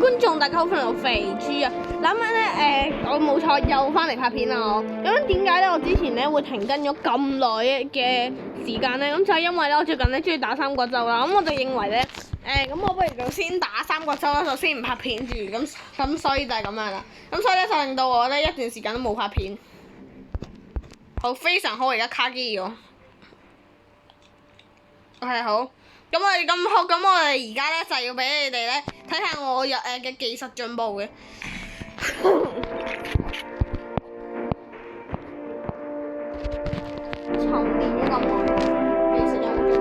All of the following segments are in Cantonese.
觀眾大家好，歡迎到肥豬啊！諗緊咧我冇錯又翻嚟拍片啦我。咁點解咧？我之前咧會停更咗咁耐嘅時間咧？咁就係因為咧我最近咧中意打三國咒啦。咁我就認為咧咁我不如就先打三國咒啦，就先唔拍片住。咁所以就係咁樣啦。咁所以咧就令到我咧一段時間都冇拍片。好，非常好，而家卡機咗。係好。咁我哋咁好，咁我哋而家咧就要俾你哋咧睇下我嘅技術進步嘅。沉澱咗咁耐，技術有冇進步？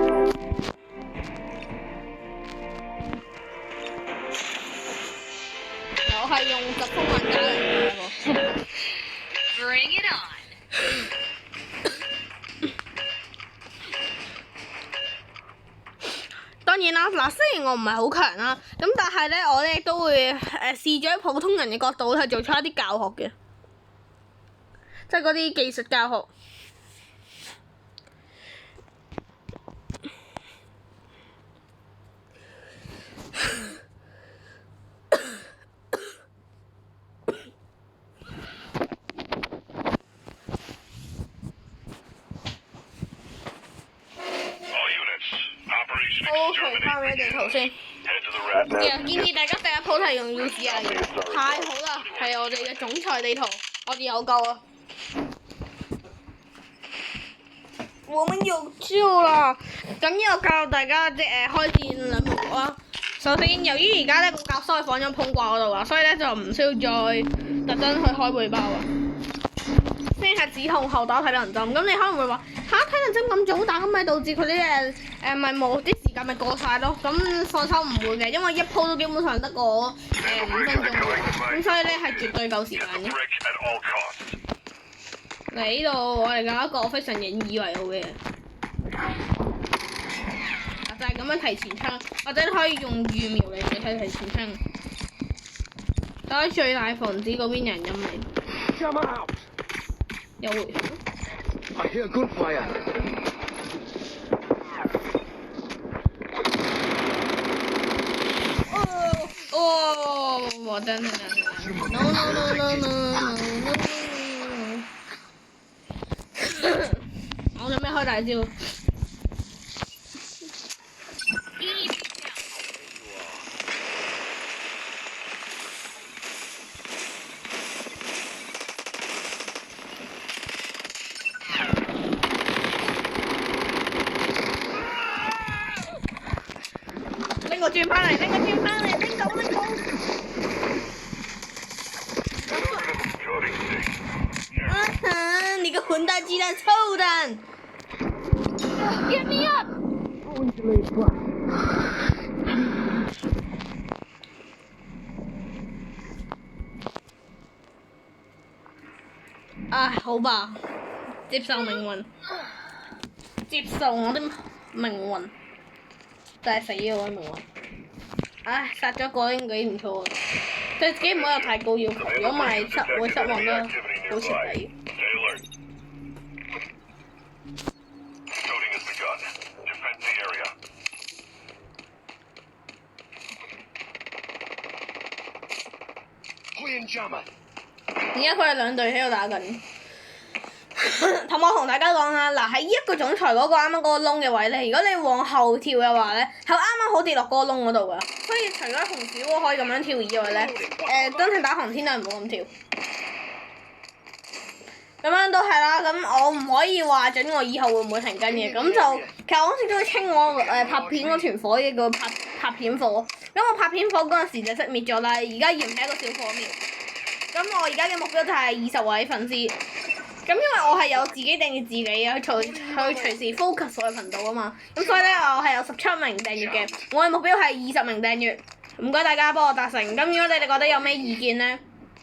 我係用疾風雲加嚟嘅Bring it on！當然啦，嗱，雖然我唔係好強啦，咁但係咧，我咧都會試咗喺普通人嘅角度去做出一啲教學嘅，即係嗰啲技術教學。O.K. 翻俾地圖先。建議大家第一鋪係用 UCI 嘅，太好啦！係我哋嘅總裁地圖，我哋有救啊！我們有救啦！咁呢個教大家開戰兩幕啦。首先，由於而家咧個教室放咗碰掛嗰度啦，所以咧就唔需要再特登去開背包啊。先係止痛後打體能針，咁你可能會話嚇體能針咁早打，咁咪導致佢啲咪冇啲時間咪過晒咯。咁放手唔會嘅，因為一鋪都基本上得個5分鐘嘅，咁所以咧係絕對夠時間嘅。嚟呢度我哋搞一個非常引以為傲嘅，就係咁樣提前槍，或者可以用預瞄嚟睇提前槍，打最大防止嗰邊有人陰你。有回響。I hear good fire. 我真係 no。我準備開大招。拎個轉翻嚟，拎到。你個混蛋雞蛋臭蛋 ！Get me up！ 好吧，接受命運，接受我的命運，就係死咗我的命運。殺咗個應該唔錯啊！對自己唔好有太高要求，如果唔係會失望得好徹底。而家佢哋兩隊喺度打緊。同大家講下，嗱喺呢一個總裁嗰個啱啱嗰個窿嘅位咧，如果你往後跳嘅話咧，係啱啱好跌落嗰個窿嗰度噶。所以除咗紅小窩可以咁樣跳以外咧，真係打航天都係唔好咁跳。咁樣都係啦，咁我唔可以話準我以後會唔會停更嘅，咁就其實我嗰時都會稱我拍片嗰團火嘅叫拍片火。咁我拍片火嗰陣時就熄滅咗啦，而家燃起一個小火苗。咁我而家嘅目標就係20位粉絲。咁因為我係有自己訂閱自己啊，去隨時 focus 我嘅頻道啊嘛，咁所以咧我係有17名訂閱嘅，我嘅目標係20名訂閱，唔該大家幫我達成。咁如果你哋覺得有咩意見咧，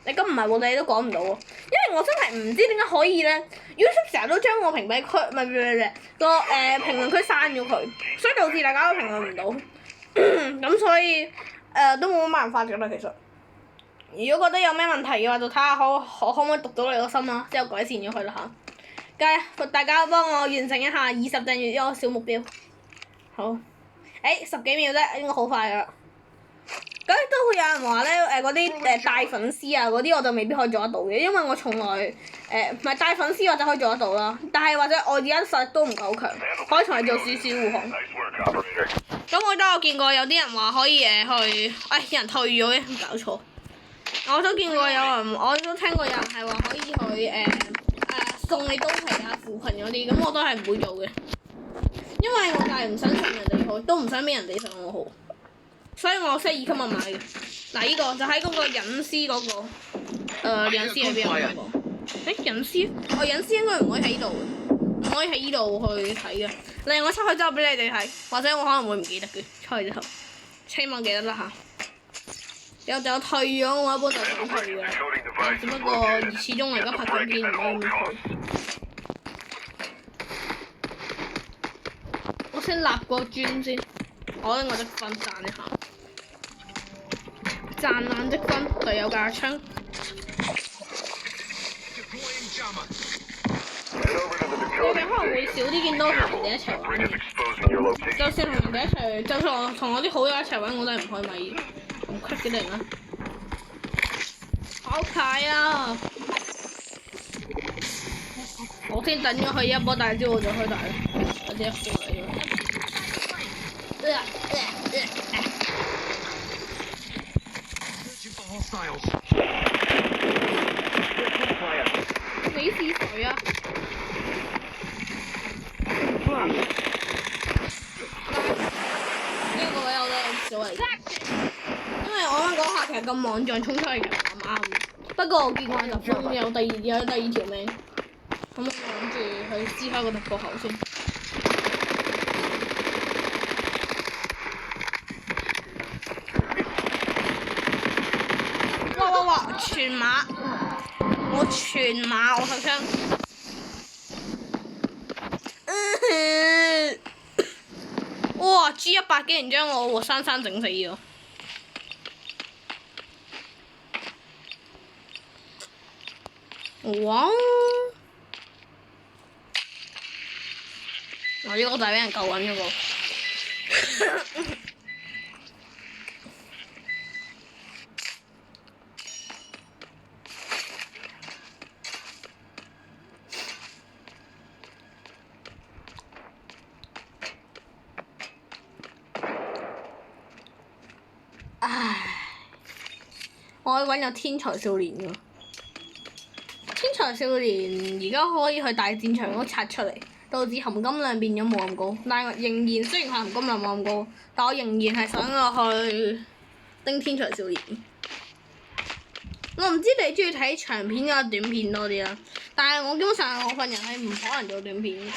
你咁唔係喎，你都講唔到喎，因為我真係唔知點解可以咧 ，YouTube 成日都將我屏蔽區評論區刪咗佢，所以導致大家都評論唔到，咁所以都冇乜辦法㗎啦其實。如果覺得有咩問題嘅話，就睇下可唔可以讀到你個心啦，之後改善咗佢啦嚇。大家幫我完成一下20訂閱呢個小目標。好，10幾秒啫，應該好快噶啦。咁亦都會有人話咧嗰啲大粉絲啊嗰啲我就未必可以做得到嘅，因為我從來唔係大粉絲我就可以做得到啦，但係或者我而家實力都唔夠強，可以從嚟做少少護紅。咁我都有見過有啲人話可以去，有人退咗嘅，搞錯。我都見過有人，我都聽過有人係話可以去送你刀皮啊、扶貧嗰啲，咁我都係唔會做嘅，因為我就係唔想上人哋好，都唔想俾人哋上我好，所以我 set 2級密碼嘅。嗱，呢個就喺嗰個隱私嗰個隱私喺邊啊？隱私？我隱私應該唔可以喺呢度嘅，唔可以喺呢度去睇嘅。例如我出去之後俾你哋睇，或者我可能會唔記得嘅，出去之後，希望記得啦嚇。有退咗，我一般就想退嘅，只不過始終我而家拍緊片，唔可以咁退。我先立個磚先，我拎我積分賺一下，賺爛積分，隊友架槍。我哋可能會少啲見到同人哋一齊玩嘅，就算同人哋一齊，就算我同我啲好友一齊玩，我都係唔開咪。唔 cut 嘅人啊！好快啊！我先等咗佢一波大招，我就開大啦，我直接過嚟咗。你是誰啊？呢個位我都有少嚟。因為我啱嗰下其實咁莽撞衝出去嘅唔啱，不過我見過就風有第二條命，咁我諗住去撕開個突破口先。哇！全馬，我全馬，我手槍。哇 ！G100 竟然將我活生生整死咗。哇！我呢個就係俾人救緊嗰個。唉，我可以揾有天才少年㗎。天才少年而家可以去大戰場嗰刷出嚟，導致含金量變咗冇咁高。但係我仍然雖然係含金量冇咁高，但我仍然係想我去叮天才少年。我唔知你中意睇長片定係短片多啲啦，但係我基本上我份人係唔可能做短片嘅。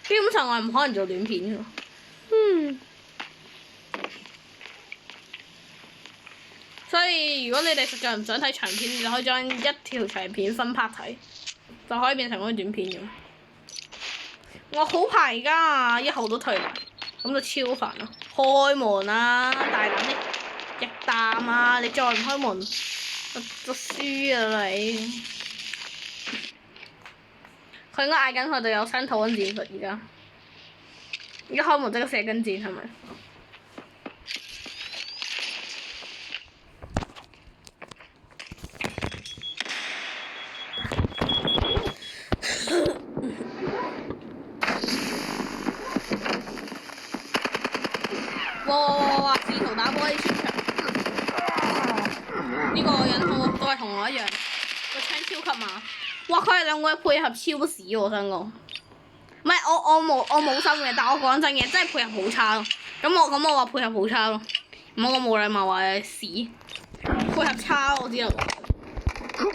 基本上我係唔可能做短片嘅。所以如果你哋實在唔想睇長片，你就可以將一條長片分 part 睇，就可以變成嗰啲短片咁。我好怕而家1號都退啦，咁就超煩咯。開門啊，大膽啲，逆彈啊！你再唔開門，就輸啊你！佢應該嗌緊佢隊友新套緊戰術而家，而家開門即刻射根箭係咪？哇！試圖打玻璃穿牆，呢個人都係同我一樣，個槍超級慢。哇！佢哋兩個配合超屎喎，我想講。唔係我冇心嘅，但我講真嘅，真係配合好差咯。咁我話配合好差咯，唔好講冇禮貌話係屎，配合差我知道。真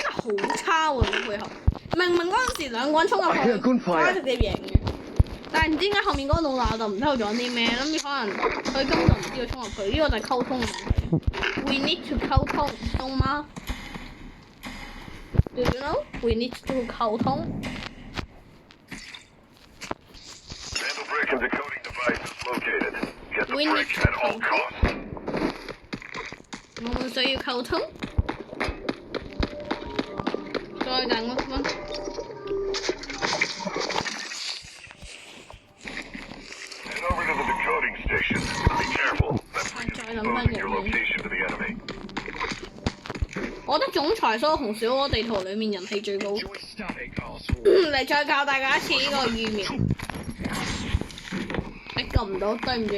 係好差喎！啲配合，明明嗰陣時兩個人衝入去，差直接贏嘅。但係唔知點解後面嗰個老乸就唔知佢做緊啲咩，諗住可能佢根本就唔知佢衝入去，呢個就係溝通嘅問題。We need to 溝通，懂嗎 ？Do you know? We need to 溝通。We need to 溝通。我們需要溝通。再等1分。總裁所有紅小窩地圖裡面人氣最高。 Joy stopping, asshole. 嚟再教大家一次呢個預瞄。你撳唔到，對唔住，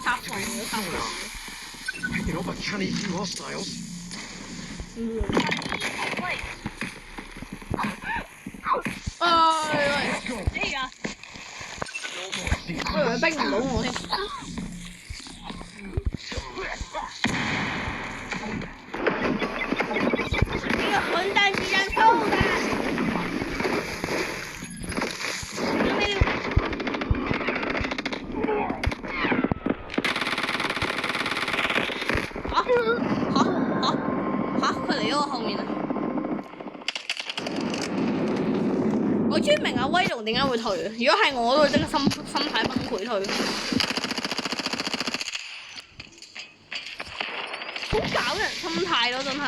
拆phòng咗拆phòng。 Picking up a canny few hostiles. Place. 喂， Let's go. 咩㗎？我以為逼唔到我添。呢個混蛋是想臭的。佢嚟咗我後面啊！我終於明阿威龍點解會退，如果係我都會即刻心態崩潰退。好搞人心態咯，真係。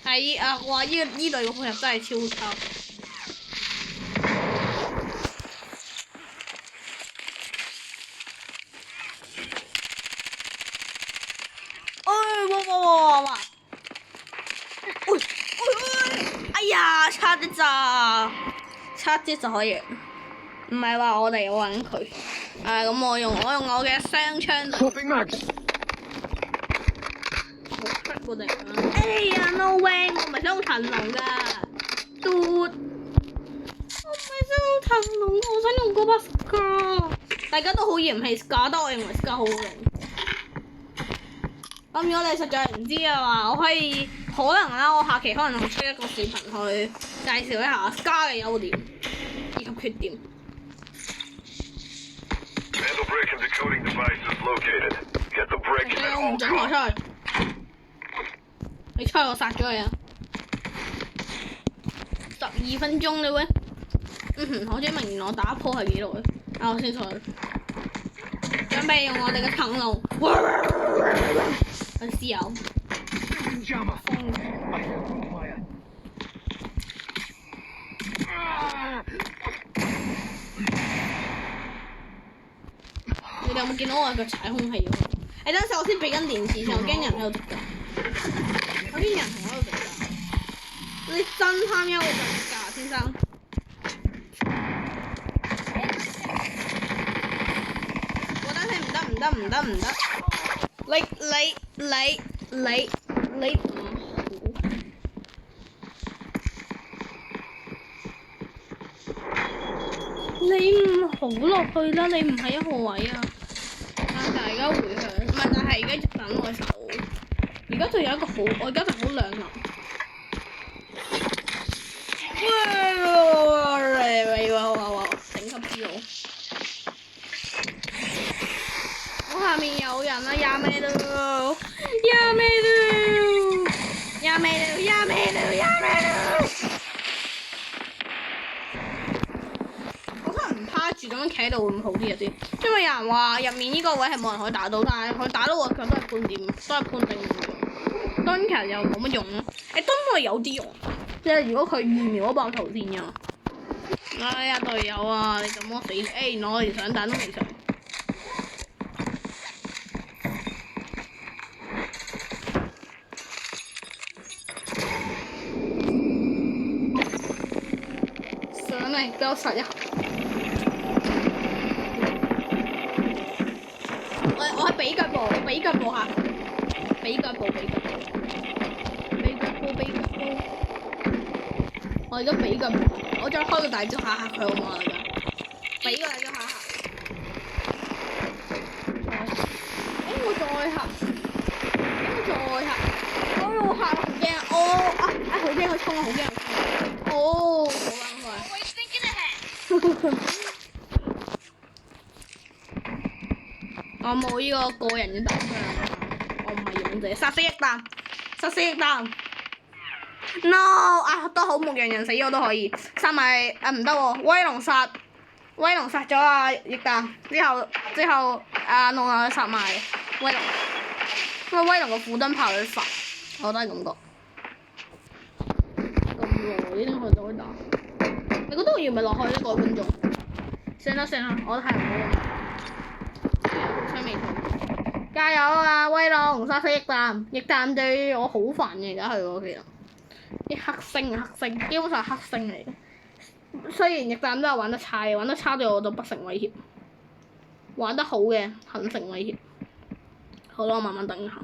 係啊！哇！依隊嘅配合真係超差。哇！哎呀，差啲咋，差啲就可以，唔係話我哋揾佢。咁我用我嘅雙槍。 Swapping mags. 出過嚟啦！哎呀 ，no way！ 我唔係想用騰龍㗎，我唔係想用騰龍，我想用嗰把 Scar。大家都好嫌棄 Scar，但我認為 Scar 好用。咁如果你實在唔知嘅話，我可能啦，我下期可能會出一個視頻去介紹一下 Scar 嘅優點以及缺點。 Vandal break and decoding devices located. Get the break and 我唔 then 準 hold 我出去，你出去我殺咗你啊！12分鐘啦喂，我終於明原來我打一鋪係幾耐，我先上去。準備用我哋嘅騰龍，去試油。 Jammer. I hear gunfire. 你哋有冇見到我腳踩空氣喎？等陣我先俾緊電視先，我驚人喺度直㗎。我驚人同喺度直㗎。你真貪優㗎，先生。我等先，唔得。你唔好落去啦！你唔係1號位啊！但係而家回響，唔係，但係而家等我手。而家就有一個好，我而家就好兩難。哇！頂級之路。我下面有人啊！呀咩咯！住咁樣企喺度會唔好啲啊先？因為有人話入面呢個位係冇人可以打到，但係佢打到我腳都係判定唔用。蹲其實又冇乜用咯，蹲係有啲用，即係如果佢預瞄咗爆頭先㗎。哎呀隊友啊，你怎麼死？原來我連上彈都未上。上嚟俾我殺一下。我係俾腳步下，俾腳步。我而家俾腳步，我再開個大招嚇佢好嘛？俾個大招嚇。我再嚇。哎呦嚇好驚啊！好驚佢衝啊！好驚佢衝。好撚快。 Always thinking ahead. 我冇呢個個人嘅膽量，我唔係勇者，殺死一彈。No 都好牧羊人死咗都可以，殺埋唔得喎，威龍殺咗翼彈之後龍又殺埋威龍，因為威龍個斧燈炮有啲煩，我都係咁覺。咁耐呢啲佢就可以打，你覺得我要唔要落去呢個分鐘？算啦，我都係唔好咁。 加油啊！威龍殺死翼彈對我好煩嘅，而家佢其實啲黑星啊黑星，基本上係黑星嚟嘅。雖然逆彈都係玩得差嘅，玩得差對我都不成威脅。玩得好嘅很成威脅。好啦，我慢慢等下。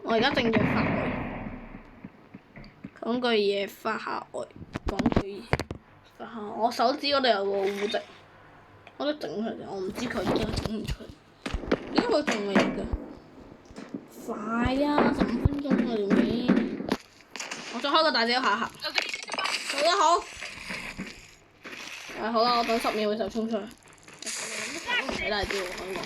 我而家正在發呆，講句嘢發下呆，講句嘢發下。我手指嗰度有個污跡，我都整佢嘅，我唔知佢點解整唔出。點解佢仲未嘅？快啊！15分鐘啊，條片。我再開個大招下下。做得好。好啦，我等10秒嘅時候衝出去。唔使大招喎，我講。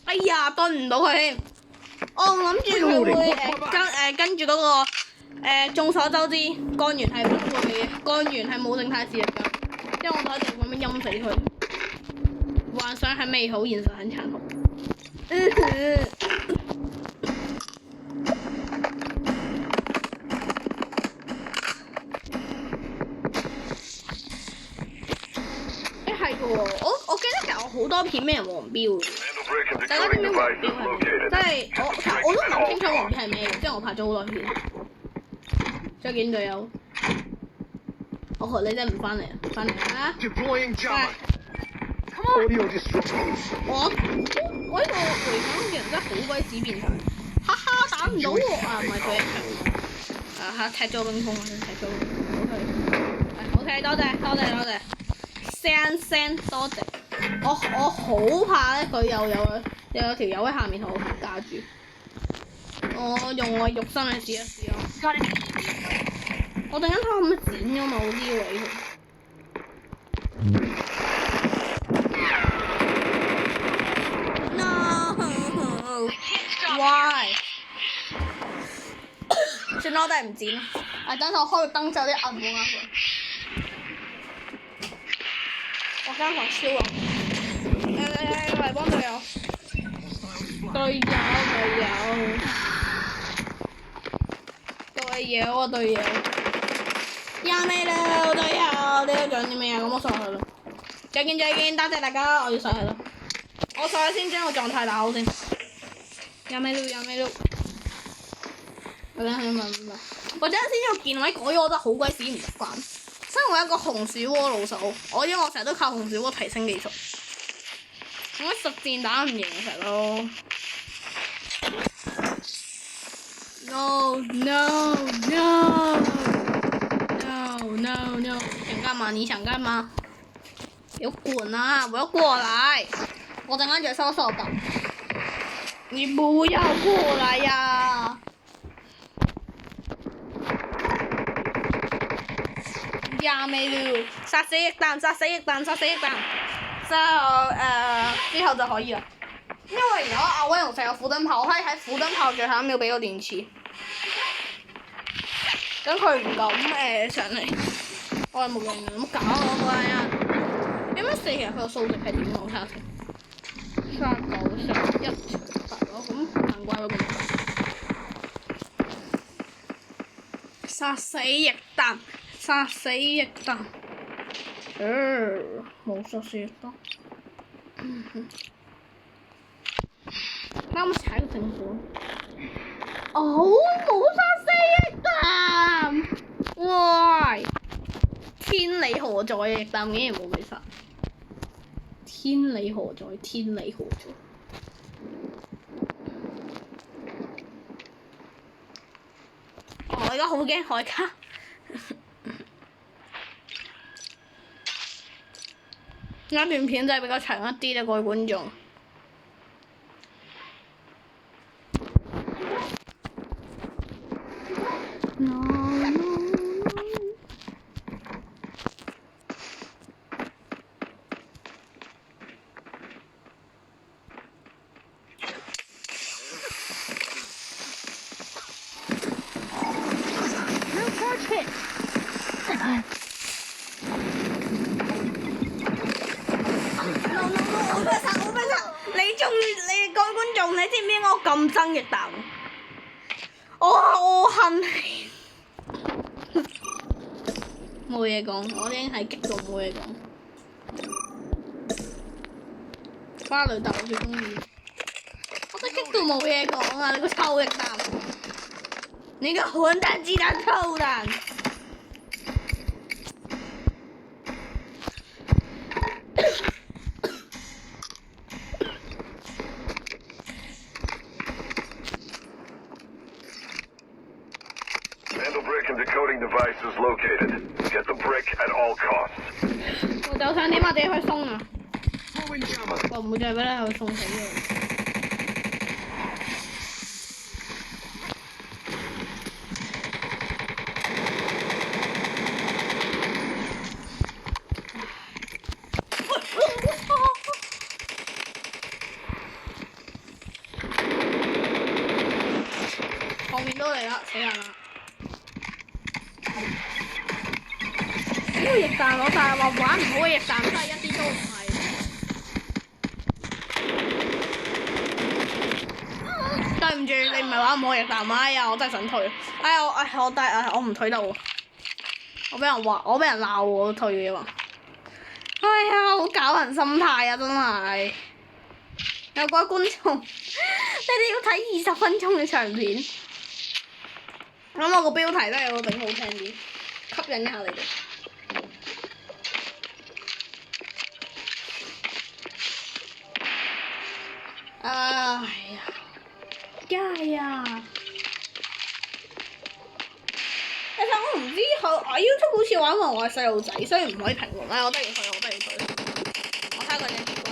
哎呀，蹲唔到佢添。我諗住佢會跟住嗰個眾所周知，幹員係不會，幹員係冇靜態視力㗎，因為我就一定咁樣陰死佢。幻想係美好，現實很殘酷。係嘅喎，我記得其實我好多片俾人黃標嘅。 Handle break and 大家知唔 decoding 知黃 device 標 is 係咩？ located. 即係我都唔係好清楚黃標係咩嘅，即係我拍咗好多片。再見隊友，我學你真係唔翻嚟啊！翻嚟啦！ Deploying 翻 jammer. Audio disruption. 我呢個回響嘅人真係好鬼死變態，哈哈打唔到喎！啊唔係佢一場，嚇踢咗冰封啊！真踢咗，OK，多謝。聲多謝，我好怕咧，佢又有條友喺下面同我架住，我用我肉身去試一試咯。我突然間睇下可唔可以剪咗某啲位佢。No why？ 算啦，我都係唔剪啦。等陣我開個燈就有啲暗冇啱佢。我間房超暗。嚟幫隊友。隊友。呀咩啦，隊友，你都講啲咩啊？咁我上去啦。再見，多謝大家，我要上去啦。我上去先將個狀態打好先。呀咩咯。我等下先問。我陣間先要鍵位改咗，我覺得好鬼死唔慣。身為一個紅薯鍋老手，因為我成日都靠紅薯鍋提升技術。我實戰打唔贏成日咯。No！ 想幹嘛？你想幹嘛？給我滾啊！我要過來！我陣間就收手吧。你不要過來呀！呀沒了，殺死翼彈！之後就可以啦。因為而家阿威龍成有斧燈炮，我可以喺斧燈炮最後一秒俾個電池。等佢唔敢上嚟，我係冇用嘅，冇搞我個人。點解4其實佢個數值係點啊？我睇下先。39、11、8咯，咁難怪佢咁大。殺死翼彈！冇殺死翼彈。啱踩到政府。冇殺死翼彈！喂，天理何在啊？翼彈竟然冇被殺，天理何在？我而家好驚海卡。呢段片就係比較長一啲嘅，各位觀眾。我被殺！你各位觀眾，你知唔咁憎翼蛋，我恨你。冇嘢講，我已經係激到冇嘢講。花蕾蛋我最中意，我真係激到冇嘢講啊！你個臭翼蛋，你個混蛋雞蛋臭蛋！Handle brick and decoding devices located. Get the brick at all costs. 我就想點啊，自己去鬆啊！ Throwing jammer. 我唔會再俾你去送死佢。後面都嚟啦，死人啦！呢個翼蛋我就係話玩唔好嘅翼蛋，真係一啲都唔係。對唔住，你唔係玩唔好翼蛋啊！哎呀，我真係想退。哎呀，我唔退得喎。我俾人話，我俾人鬧喎，我退嘅話。哎呀，好搞人心態啊！真係。有各位觀眾，你哋要睇20分鐘嘅長片。咁我個標題都係要整好聽啲，吸引一下你哋。哎呀！其實我唔知YouTube 好似玩話我係細路仔，所以唔可以評論。我得要退。我睇下佢哋點講。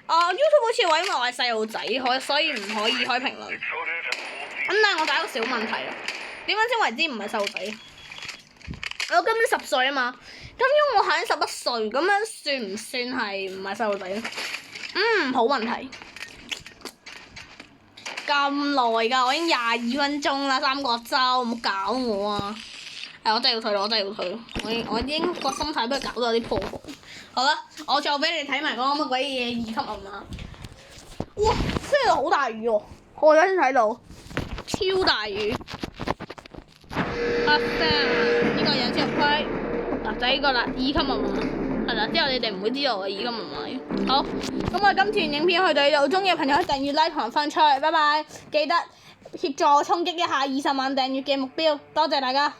YouTube 好似話因為我係細路仔，所以唔可以開評論。咁但係我第一個小問題啦，點樣先為之唔係細路仔？我今年10歲啊嘛，咁因為我下年11歲，咁樣算唔算係唔係細路仔咧？好問題。咁耐㗎，我已經22分鐘啦，3個州，唔好搞我啊！我真係要退咯，我已經個心態俾佢搞到有啲破防。好啦，我再俾你睇埋嗰個乜鬼嘢2級密碼。哇！真係好大雨喎，我而家先睇到，超大雨。呢個有隻龜，嗱就呢個啦，2級密碼。係啦，之後你哋唔會知道我2級密碼。好，咁我今次影片去到呢度，中意嘅朋友可以訂閱、like 同埋分出去，拜拜！記得協助我衝擊一下20萬訂閱嘅目標，多謝大家。